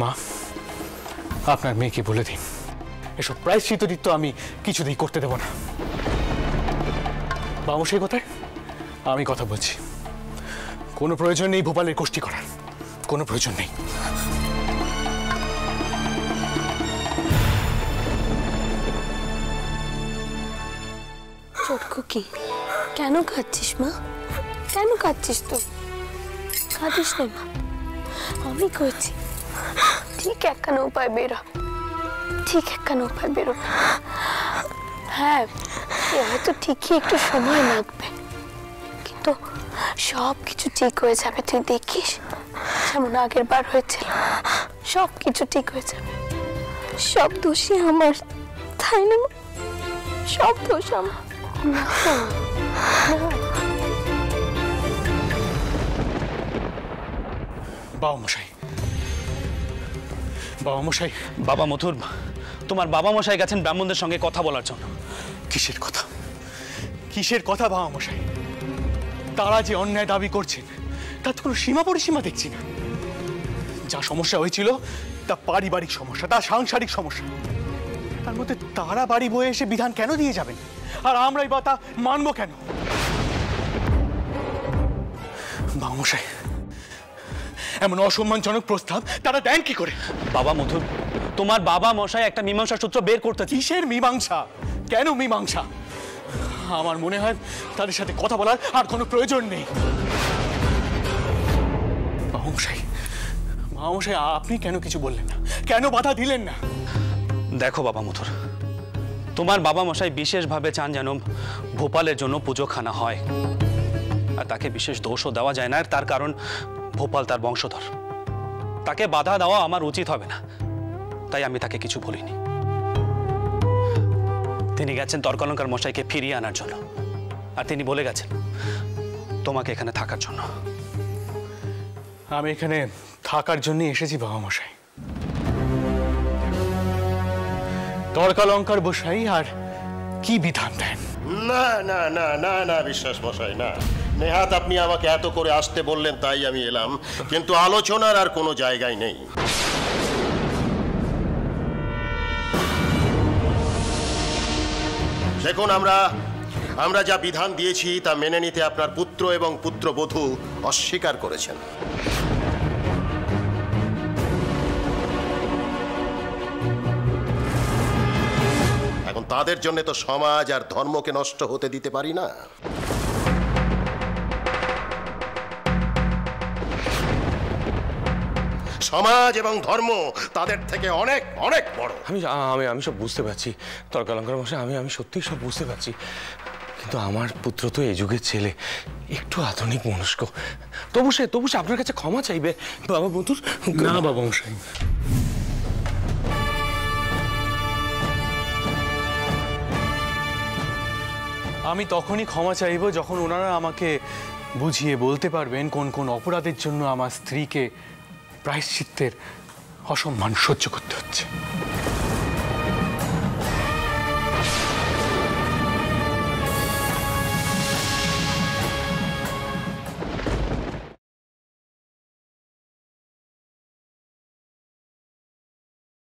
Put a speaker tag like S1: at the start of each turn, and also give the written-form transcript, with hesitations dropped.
S1: মা, আপনার মেয়েকে বলে দিন এসব প্রায়শ্চিত্ত তো আমি কিছুতেই করতে দেব না। বাবু সেই কথায় আমি কথা বলছি, কোনো প্রয়োজন নেই ভোপালের গোষ্ঠী করার, কোনো প্রয়োজন নেই।
S2: চটকু কি কেন খাচ্ছিস মা? কেন খাচ্ছিস তো? খাচ্ছিস না মা, আমি কইছি ঠিক একখানা উপায় বেরো, ঠিক একখানা উপায় বেরো। হ্যাঁ, হয়তো ঠিকই একটু সময় লাগবে, কিন্তু সব কিছু ঠিক হয়ে যাবে। তুই দেখিস, যেমন আগের বার হয়েছিল, সব কিছু ঠিক হয়ে যাবে। সব দোষী আমার, তাই না? সব দোষ আমার।
S1: বাবা মশাই, বাবা মশাই।
S3: বাবা মথুর, তোমার বাবা মশাই গেছেন ব্রাহ্মণদের সঙ্গে কথা বলার জন্য।
S1: কিসের কথা? কিসের কথা বাবা মশাই? তারা যে অন্যায় দাবি করছেন তার কোনো সীমা পরিসীমা দেখছি না। যা সমস্যা হয়েছিল তা পারিবারিক সমস্যা, তা সাংসারিক সমস্যা, তার মধ্যে তারা বাড়ি বয়ে এসে বিধান কেন দিয়ে যাবেন, আর আমরাই বা তা মানবো কেন? বাবা মশাই, এমন অসম্মানজনক প্রস্তাব তারা দেন কি করে?
S3: বাবা মথুর, তোমার বাবা মশাই একটা মীমাংসা সূত্র বের করতে।
S1: কিসের মীমাংসা? কেন মীমাংসা? আমার মনে হয় তাদের সাথে কথা বলার আর কোনো প্রয়োজন নেই। বাবা মশাই, আপনি কেন কিছু বললেন না? কেন বাধা দিলেন না?
S3: দেখো বাবা মথুর, তোমার বাবা মশাই বিশেষভাবে চান যেন ভোপালের জন্য পুজোখানা হয়, আর তাকে বিশেষ দোষও দেওয়া যায় না। তার কারণ ভোপাল তার বংশধর, তাকে বাধা দেওয়া আমার উচিত হবে না, তাই আমি তাকে কিছু বলিনি। তিনি গেছেন তর্কালঙ্কার মশাইকে ফিরিয়ে আনার জন্য, আর তিনি বলে গেছেন তোমাকে এখানে থাকার জন্য।
S1: আমি এখানে থাকার জন্য এসেছি বাবা মশাই। তর্কালঙ্কার বসাই আর কি বিধান দেন?
S4: না না না না না বিশ্বাস মশাই, না। নেহাত আপনি আমাকে এত করে আসতে বললেন তাই আমি এলাম, কিন্তু আলোচনার আর কোনো জায়গায় নেই। দেখুন, আমরা যা বিধান দিয়েছি তা মেনে নিতে আপনার পুত্র এবং পুত্রবধূ অস্বীকার করেছেন। এখন তাদের জন্য তো সমাজ আর ধর্মকে নষ্ট হতে দিতে পারি না। সমাজ এবং ধর্ম তাদের থেকে অনেক অনেক বড়।
S5: আমি সব বুঝতে পারছি তর্কালঙ্কার মশাই, আমি সত্যিই সব বুঝতে পারছি, কিন্তু আমার পুত্র তো এই যুগের ছেলে, একটু আধুনিক মনস্ক। তবু সে আপনার কাছে ক্ষমা চাইবে বাবা মথুর।
S1: না বাবা মশাই, আমি তখনই ক্ষমা চাইব যখন ওনারা আমাকে বুঝিয়ে বলতে পারবেন কোন কোন অপরাধের জন্য আমার স্ত্রীকে প্রায়শ্চিত্তের অসম্মান সহ্য করতে হচ্ছে।